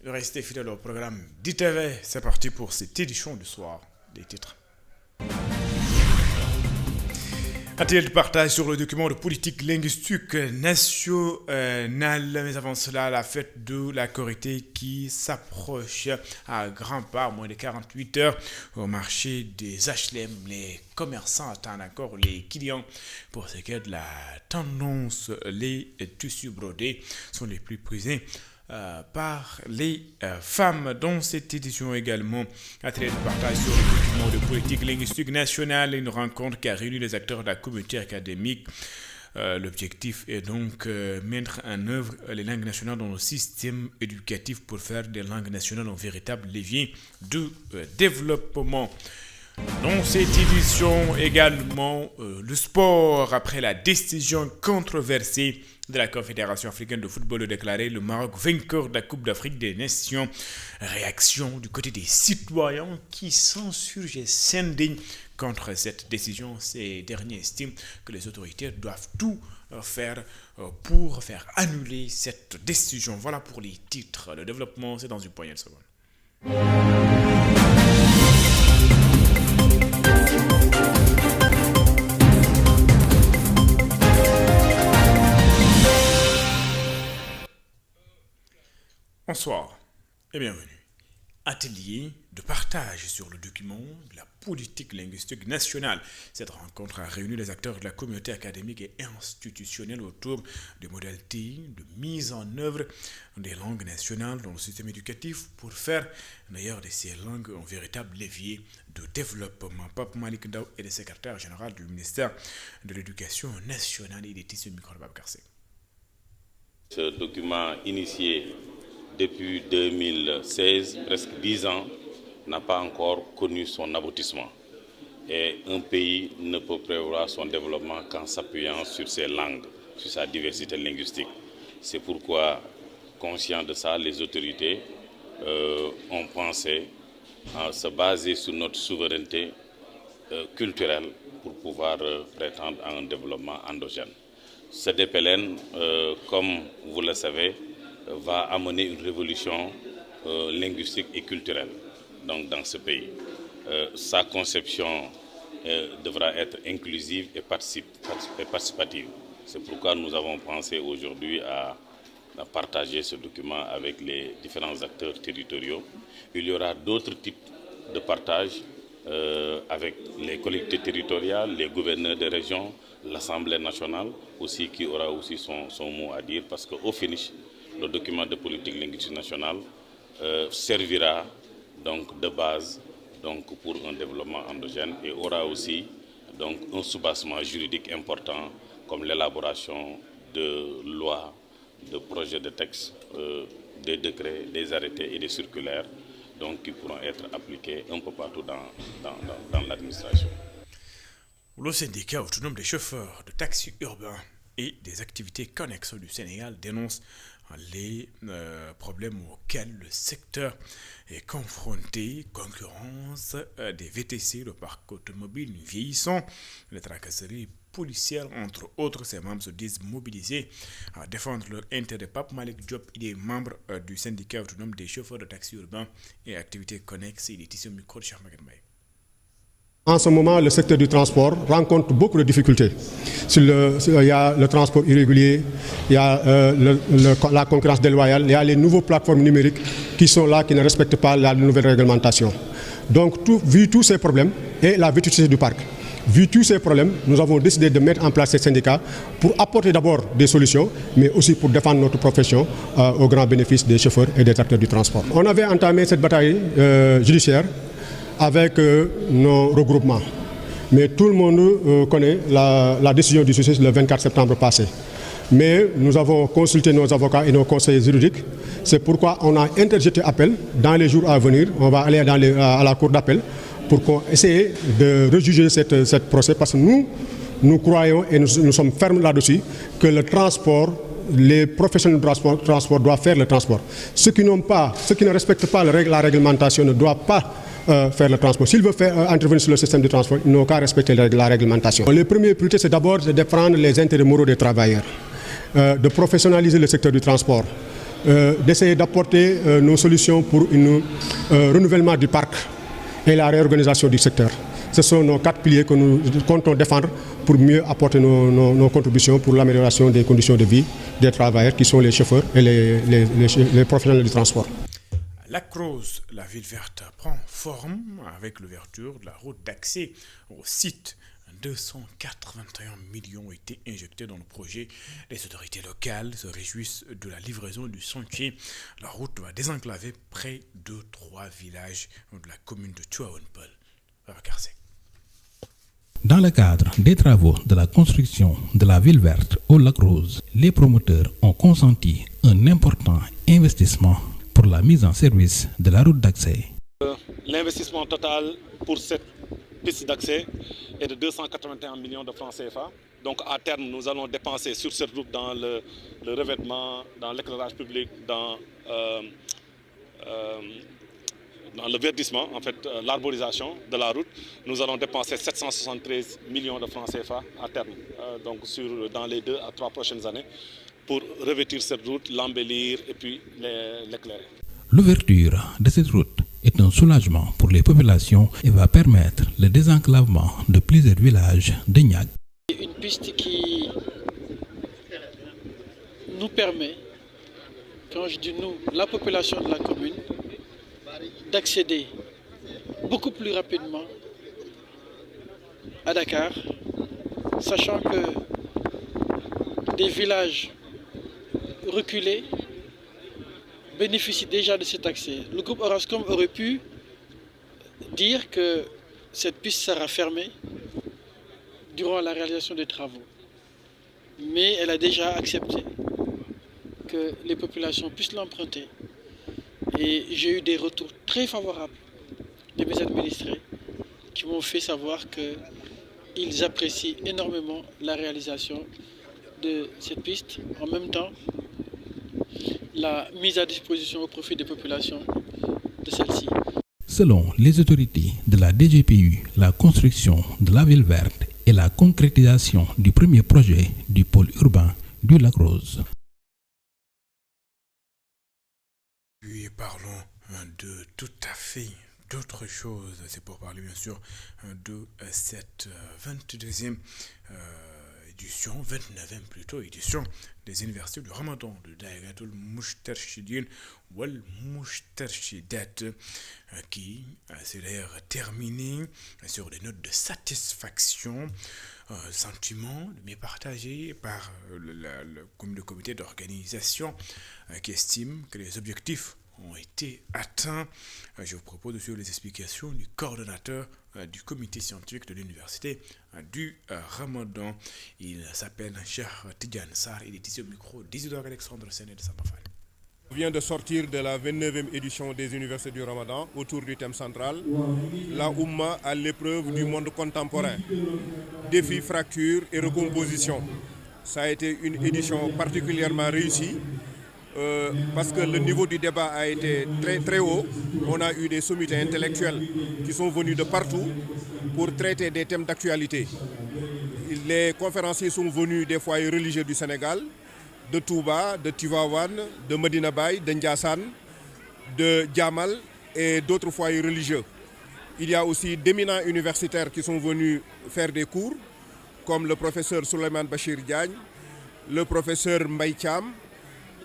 Restez fidèles au programme d'ITV. C'est parti pour cette édition du soir des titres. Atelier de partage sur le document de politique linguistique nationale. Mais avant cela, la fête de la Korité qui s'approche à grands pas, moins de 48 heures, au marché des HLM. Les commerçants attendent encore les clients. Pour ce qui est de la tendance, les tissus brodés sont les plus prisés par les femmes. Dans cette édition également, atelier de partage sur le document de politique linguistique nationale, une rencontre qui a réuni les acteurs de la communauté académique. L'objectif est donc mettre en œuvre les langues nationales dans le système éducatif pour faire des langues nationales un véritable levier de développement. Dans cette édition également, le sport, après la décision controversée de la Confédération africaine de football de déclarer le Maroc vainqueur de la Coupe d'Afrique des Nations. Réaction du côté des citoyens qui s'insurgent et s'indignent contre cette décision. Ces derniers estiment que les autorités doivent tout faire pour faire annuler cette décision. Voilà pour les titres. Le développement, c'est dans une poignée de secondes. Bonsoir et bienvenue. Atelier de partage sur le document de la politique linguistique nationale. Cette rencontre a réuni les acteurs de la communauté académique et institutionnelle autour des modalités de mise en œuvre des langues nationales dans le système éducatif pour faire d'ailleurs de ces langues un véritable levier de développement. Pape Malik Ndao est le secrétaire général du ministère de l'Éducation nationale et des tissus micro-Babkarse. Ce document initié depuis 2016, presque 10 ans, n'a pas encore connu son aboutissement. Et un pays ne peut prévoir son développement qu'en s'appuyant sur ses langues, sur sa diversité linguistique. C'est pourquoi, conscients de ça, les autorités ont pensé à se baser sur notre souveraineté culturelle pour pouvoir prétendre à un développement endogène. Ce DPLN, comme vous le savez, va amener une révolution linguistique et culturelle donc, dans ce pays. Sa conception devra être inclusive et participative. C'est pourquoi nous avons pensé aujourd'hui à partager ce document avec les différents acteurs territoriaux. Il y aura d'autres types de partage avec les collectivités territoriales, les gouverneurs des régions, l'Assemblée nationale aussi qui aura aussi son mot à dire parce qu'au finish, le document de politique linguistique nationale servira donc de base donc, pour un développement endogène et aura aussi donc, un soubassement juridique important comme l'élaboration de lois, de projets de textes, des décrets, des arrêtés et des circulaires donc, qui pourront être appliqués un peu partout dans l'administration. Le syndicat autonome des chauffeurs de taxis urbains et des activités connexes du Sénégal dénonce les problèmes auxquels le secteur est confronté, concurrence des VTC, le parc automobile vieillissant, les tracasseries policières, entre autres. Ces membres se disent mobilisés à défendre leur intérêt. Pape Malik Diop, il est membre du syndicat autonome des chauffeurs de taxis urbains et activités connexes. Il est ici au micro de Cheikh Maguette Mbaye. En ce moment, le secteur du transport rencontre beaucoup de difficultés. Il y a le transport irrégulier, il y a la concurrence déloyale, il y a les nouvelles plateformes numériques qui sont là, qui ne respectent pas la nouvelle réglementation. Donc, vu tous ces problèmes et la vétusté du parc, vu tous ces problèmes, nous avons décidé de mettre en place ces syndicats pour apporter d'abord des solutions, mais aussi pour défendre notre profession au grand bénéfice des chauffeurs et des acteurs du transport. On avait entamé cette bataille judiciaire avec nos regroupements. Mais tout le monde connaît la décision du justice le 24 septembre passé. Mais nous avons consulté nos avocats et nos conseillers juridiques. C'est pourquoi on a interjeté appel dans les jours à venir. On va aller à la cour d'appel pour qu'on essaie de rejuger cette procès. Parce que nous croyons et nous sommes fermes là-dessus que le transport, les professionnels du transport doivent faire le transport. Ceux qui ne respectent pas la réglementation ne doivent pas faire le transport. S'ils veulent intervenir sur le système de transport, ils n'ont qu'à respecter la réglementation. Les premières priorités, c'est d'abord de défendre les intérêts moraux des travailleurs, de professionnaliser le secteur du transport, d'essayer d'apporter nos solutions pour un renouvellement du parc et la réorganisation du secteur. Ce sont nos 4 piliers que nous comptons défendre pour mieux apporter nos contributions pour l'amélioration des conditions de vie des travailleurs qui sont les chauffeurs et les professionnels du transport. Lac Rose, la ville verte, prend forme avec l'ouverture de la route d'accès au site. 281 millions ont été injectés dans le projet. Les autorités locales se réjouissent de la livraison du sentier. La route va désenclaver près de 3 villages de la commune de Tivaouane-Peulh. Dans le cadre des travaux de la construction de la ville verte au Lac Rose, les promoteurs ont consenti un important investissement pour la mise en service de la route d'accès. L'investissement total pour cette piste d'accès est de 281 millions de francs CFA. Donc à terme, nous allons dépenser sur cette route dans le revêtement, dans l'éclairage public, dans le verdissement, en fait, l'arborisation de la route. Nous allons dépenser 773 millions de francs CFA à terme, donc dans les 2 à 3 prochaines années, pour revêtir cette route, l'embellir et puis l'éclairer. L'ouverture de cette route est un soulagement pour les populations et va permettre le désenclavement de plusieurs villages de Niague. Une piste qui nous permet, quand je dis nous, la population de la commune, d'accéder beaucoup plus rapidement à Dakar, sachant que des villages reculés bénéficient déjà de cet accès. Le groupe Orascom aurait pu dire que cette piste sera fermée durant la réalisation des travaux. Mais elle a déjà accepté que les populations puissent l'emprunter. Et j'ai eu des retours très favorables de mes administrés qui m'ont fait savoir qu'ils apprécient énormément la réalisation de cette piste. En même temps, la mise à disposition au profit des populations de celle-ci. Selon les autorités de la DGPU, la construction de la ville verte est la concrétisation du premier projet du pôle urbain du Lac Rose. Puis parlons de tout à fait d'autres choses. C'est pour parler bien sûr de cette 22e édition, 29e plutôt, édition des universités du Ramadan de Daïratul Moustarchidine Wal Moustarchidat qui s'est d'ailleurs terminé sur des notes de satisfaction, sentiment bien partagé par le comité d'organisation qui estime que les objectifs ont été atteints. Je vous propose de suivre les explications du coordonnateur du comité scientifique de l'université du Ramadan. Il s'appelle Cheikh Tidiane Sarr. Il est ici au micro d'Isidore Alexandre Séné de Sambafan. On vient de sortir de la 29e édition des universités du Ramadan autour du thème central, la Oumma à l'épreuve du monde contemporain, défis, fractures et recomposition. Ça a été une édition particulièrement réussie parce que le niveau du débat a été très très haut. On a eu des sommités intellectuels qui sont venus de partout pour traiter des thèmes d'actualité. Les conférenciers sont venus des foyers religieux du Sénégal, de Touba, de Tivaouane, de Medina Baye, de Ndiassane, de Djamal et d'autres foyers religieux. Il y a aussi d'éminents universitaires qui sont venus faire des cours, comme le professeur Souleymane Bachir Diagne, le professeur Mbaye Thiam,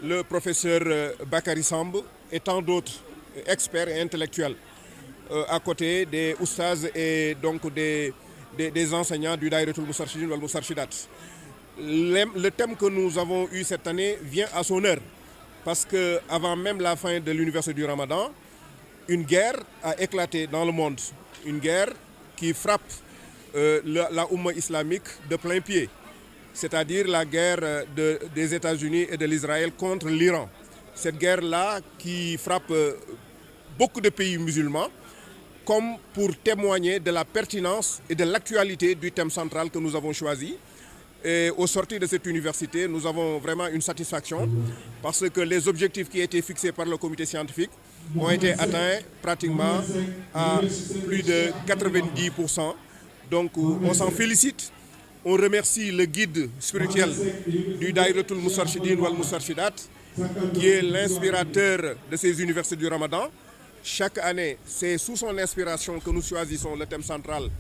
le professeur Bakary Samb et tant d'autres experts et intellectuels, à côté des oustaz et donc des enseignants du Daïratul Moustarchidine wal Moustarchidat. Le thème que nous avons eu cette année vient à son heure, parce qu'avant même la fin de l'université du Ramadan, une guerre a éclaté dans le monde, une guerre qui frappe la Oumma islamique de plein pied, c'est-à-dire la guerre des États-Unis et de l'Israël contre l'Iran. Cette guerre-là qui frappe beaucoup de pays musulmans, comme pour témoigner de la pertinence et de l'actualité du thème central que nous avons choisi. Et au sortir de cette université, nous avons vraiment une satisfaction parce que les objectifs qui étaient fixés par le comité scientifique ont été atteints pratiquement à plus de 90%. Donc on s'en félicite. On remercie le guide spirituel du Daïratul Moustarchidine wal Moustarchidat qui est l'inspirateur de ces universités du Ramadan. Chaque année, c'est sous son inspiration que nous choisissons le thème central,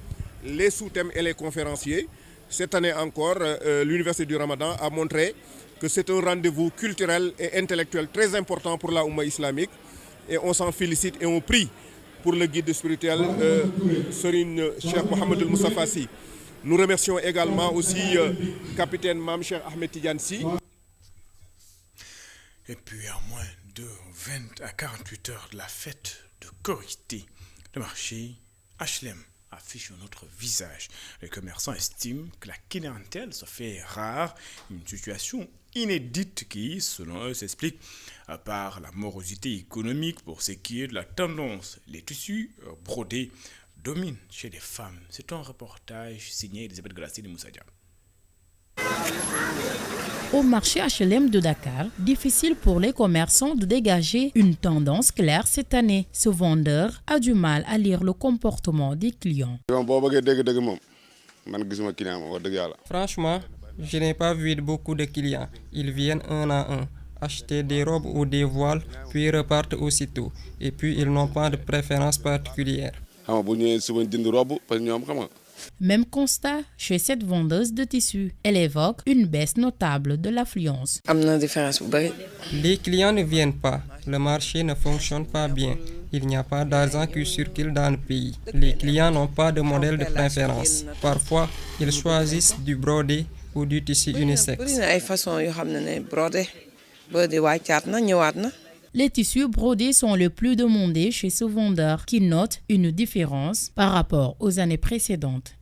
les sous-thèmes et les conférenciers. Cette année encore, l'Université du Ramadan a montré que c'est un rendez-vous culturel et intellectuel très important pour la Oumma islamique. Et on s'en félicite et on prie pour le guide spirituel Serigne Cheikh Mohamed El Moustapha Sy. Nous remercions également aussi capitaine Mame Cheikh Ahmed Tidiane Sy. Et puis, à moins de 20 à 48 heures de la fête de Korité, le marché HLM affiche un autre visage. Les commerçants estiment que la clientèle se fait rare, une situation inédite qui, selon eux, s'explique par la morosité économique. Pour ce qui est de la tendance, les tissus brodés dominent chez les femmes. C'est un reportage signé Elisabeth Grassi de Moussadia. Au marché HLM de Dakar, difficile pour les commerçants de dégager une tendance claire cette année. Ce vendeur a du mal à lire le comportement des clients. Franchement, je n'ai pas vu beaucoup de clients. Ils viennent un à un, acheter des robes ou des voiles, puis repartent aussitôt. Et puis ils n'ont pas de préférence particulière. Même constat chez cette vendeuse de tissus. Elle évoque une baisse notable de l'affluence. Les clients ne viennent pas. Le marché ne fonctionne pas bien. Il n'y a pas d'argent qui circule dans le pays. Les clients n'ont pas de modèle de préférence. Parfois, ils choisissent du brodé ou du tissu unisexe. Les tissus brodés sont les plus demandés chez ce vendeur qui note une différence par rapport aux années précédentes.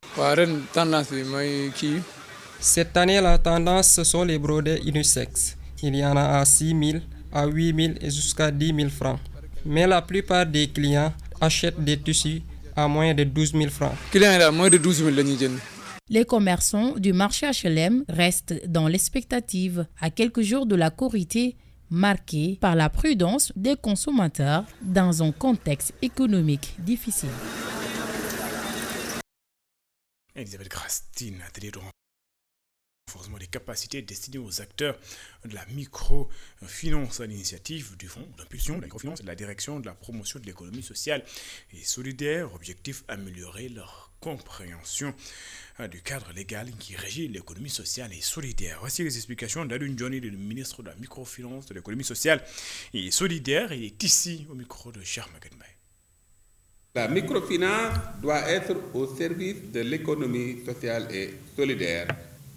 Cette année, la tendance, ce sont les brodés unisexes. Il y en a à 6 000, à 8 000 et jusqu'à 10 000 francs. Mais la plupart des clients achètent des tissus à moins de 12 000 francs. Les commerçants du marché HLM restent dans l'expectative à quelques jours de la Korité, marquée par la prudence des consommateurs dans un contexte économique difficile. Elisabeth Grastine, atelier de renforcement des capacités destinées aux acteurs de la microfinance à l'initiative du Fonds d'impulsion de la microfinance et de la direction de la promotion de l'économie sociale et solidaire. Objectif, améliorer leur compréhension du cadre légal qui régit l'économie sociale et solidaire. Voici les explications d'Alun Johnny, le ministre de la microfinance, de l'économie sociale et solidaire. Il est ici au micro de Cher Magenbay. La microfinance doit être au service de l'économie sociale et solidaire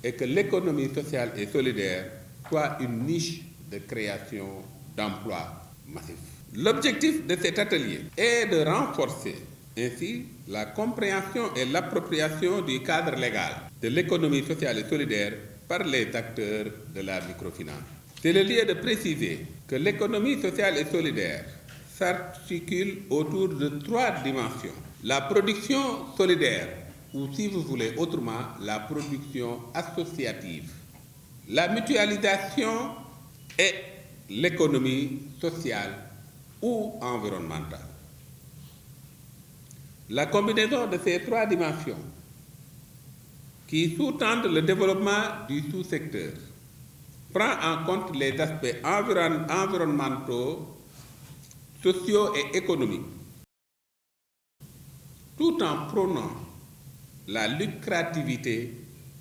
et que l'économie sociale et solidaire soit une niche de création d'emplois massifs. L'objectif de cet atelier est de renforcer ainsi la compréhension et l'appropriation du cadre légal de l'économie sociale et solidaire par les acteurs de la microfinance. C'est le lieu de préciser que l'économie sociale et solidaire s'articule autour de 3 dimensions. La production solidaire, ou si vous voulez autrement, la production associative, la mutualisation et l'économie sociale ou environnementale. La combinaison de ces 3 dimensions qui sous-tendent le développement du sous-secteur prend en compte les aspects environnementaux, sociaux et économiques, tout en prônant la lucrativité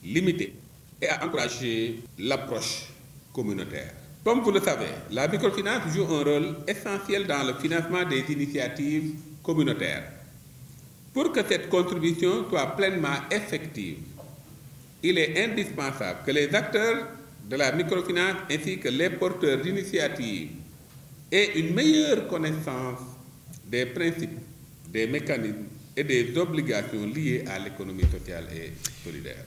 limitée et à encourager l'approche communautaire. Comme vous le savez, la microfinance joue un rôle essentiel dans le financement des initiatives communautaires. Pour que cette contribution soit pleinement effective, il est indispensable que les acteurs de la microfinance ainsi que les porteurs d'initiatives aient une meilleure connaissance des principes, des mécanismes et des obligations liées à l'économie sociale et solidaire.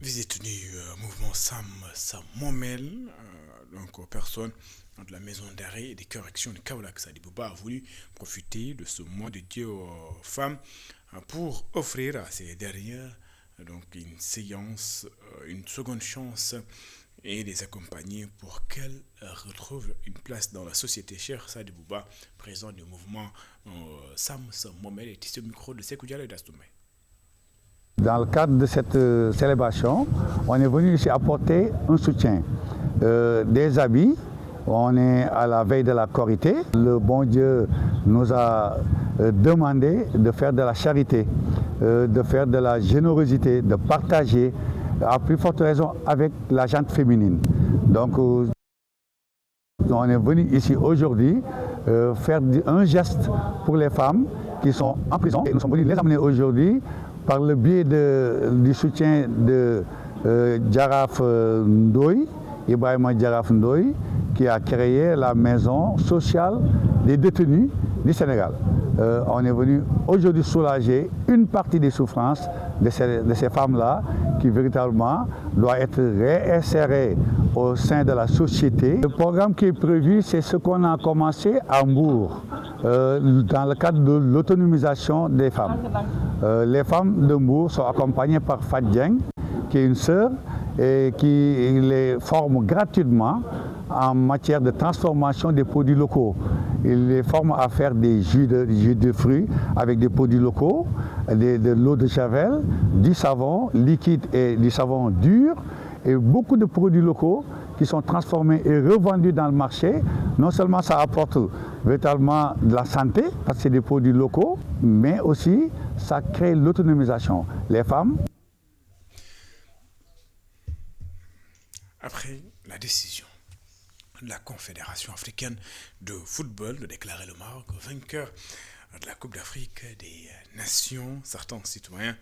Visite du mouvement Sam Momel, donc aux personnes de la maison d'arrêt et des corrections de Kaolack. Sadi Bouba a voulu profiter de ce mois dédié aux femmes pour offrir à ces dernières donc une séance, une seconde chance et les accompagner pour qu'elles retrouvent une place dans la société. Cher Sadi Bouba, président du mouvement Sam Momel, est ici au micro de Sekou Diallo et d'Astoumé. Dans le cadre de cette célébration, on est venu ici apporter un soutien, des habits On est à la veille de la Korité. Le bon Dieu nous a demandé de faire de la charité, de faire de la générosité, de partager, à plus forte raison avec la gente féminine. Donc on est venu ici aujourd'hui faire un geste pour les femmes qui sont en prison. Et nous sommes venus les amener aujourd'hui par le biais du soutien de Djaraf Ndoye, Ibrahima Djaraf Ndoye, qui a créé la maison sociale des détenus du Sénégal. On est venu aujourd'hui soulager une partie des souffrances de ces femmes-là qui véritablement doivent être réinsérées au sein de la société. Le programme qui est prévu, c'est ce qu'on a commencé à Mbour, dans le cadre de l'autonomisation des femmes. Les femmes de Mbour sont accompagnées par Fat Dieng, qui est une sœur, et qui les forme gratuitement en matière de transformation des produits locaux. Il les forme à faire des jus de fruits avec des produits locaux, de l'eau de javel, du savon liquide et du savon dur, et beaucoup de produits locaux qui sont transformés et revendus dans le marché. Non seulement ça apporte véritablement de la santé, parce que c'est des produits locaux, mais aussi ça crée l'autonomisation. Les femmes. Après la décision de la Confédération africaine de football de déclarer le Maroc vainqueur de la Coupe d'Afrique des Nations, certains citoyens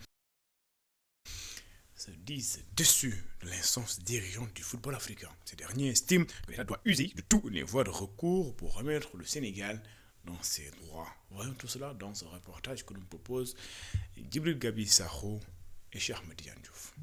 se disent déçus de l'instance dirigeante du football africain. Ces derniers estiment que l'État doit user de toutes les voies de recours pour remettre le Sénégal dans ses droits. Voyons tout cela dans ce reportage que nous propose Djibril Gabi Sakho et Cheikh Ahmed Diouf.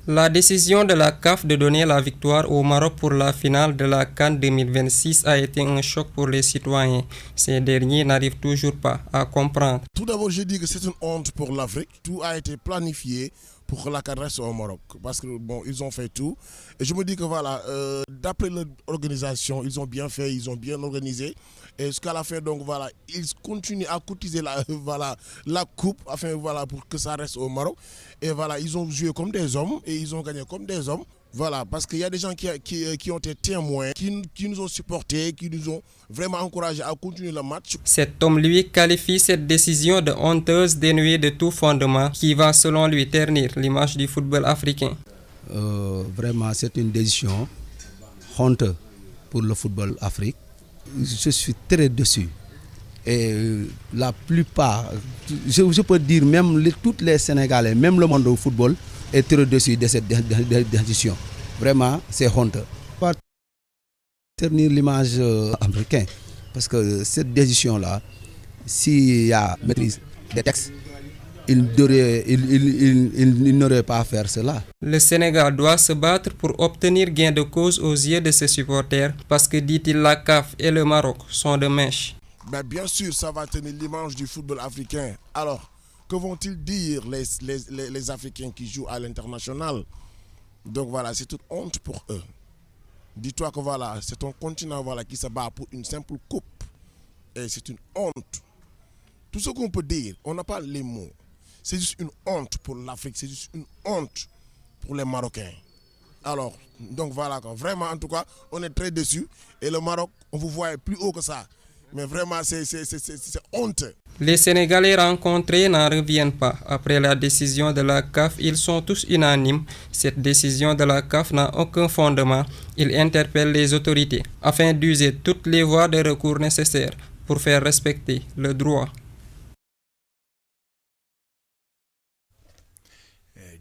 La décision de la CAF de donner la victoire au Maroc pour la finale de la CAN 2026 a été un choc pour les citoyens. Ces derniers n'arrivent toujours pas à comprendre. Tout d'abord, je dis que c'est une honte pour l'Afrique. Tout a été planifié pour que la CAN reste au Maroc. Parce que bon, ils ont fait tout. Et je me dis que voilà, d'après l'organisation, ils ont bien fait, ils ont bien organisé. Et jusqu'à la fin, donc voilà, ils continuent à cotiser la coupe, afin voilà, pour que ça reste au Maroc. Et voilà, ils ont joué comme des hommes et ils ont gagné comme des hommes. Voilà, parce qu'il y a des gens qui ont été témoins, qui nous ont supportés, qui nous ont vraiment encouragés à continuer le match. Cet homme, lui, qualifie cette décision de honteuse, dénuée de tout fondement, qui va, selon lui, ternir l'image du football africain. Vraiment, c'est une décision honteuse pour le football africain. Je suis très déçu. Et la plupart, je peux dire même tous les Sénégalais, même le monde du football, est très déçu de cette décision. Vraiment, c'est honteux. Pas ternir l'image africaine, parce que cette décision-là, s'il y a maîtrise des textes, il n'aurait pas à faire cela. Le Sénégal doit se battre pour obtenir gain de cause aux yeux de ses supporters, parce que, dit-il, la CAF et le Maroc sont de mèche. Ben bien sûr, ça va tenir l'image du football africain. Alors, que vont-ils dire les Africains qui jouent à l'international? Donc voilà, c'est une honte pour eux. Dis-toi que voilà, c'est un continent voilà, qui se bat pour une simple coupe. Et c'est une honte. Tout ce qu'on peut dire, on n'a pas les mots. C'est juste une honte pour l'Afrique, c'est juste une honte pour les Marocains. Alors, donc voilà, vraiment, en tout cas, on est très déçus. Et le Maroc, on vous voit plus haut que ça. Mais vraiment, c'est honteux. Les Sénégalais rencontrés n'en reviennent pas. Après la décision de la CAF, ils sont tous unanimes. Cette décision de la CAF n'a aucun fondement. Ils interpellent les autorités afin d'user toutes les voies de recours nécessaires pour faire respecter le droit.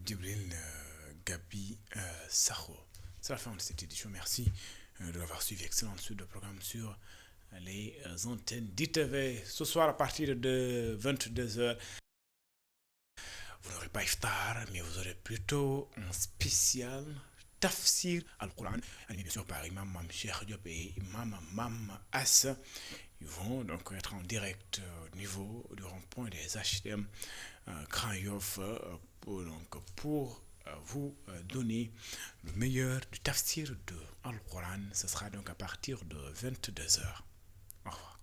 Djibril Gabi Sakho. C'est la fin de cette édition. Merci de l'avoir suivi. Excellente suite de programme sur les antennes d'ITV. Ce soir à partir de 22h, vous n'aurez pas iftar, mais vous aurez plutôt un spécial tafsir al-Qur'an, animé bien sûr par Imam Mam Cheikh Diop et Imam Mam Assa. Ils vont donc être en direct au niveau du rond-point des HTM Grand Yoff pour vous donner le meilleur du tafsir de Al-Qur'an. Ce sera donc à partir de 22h. Au revoir.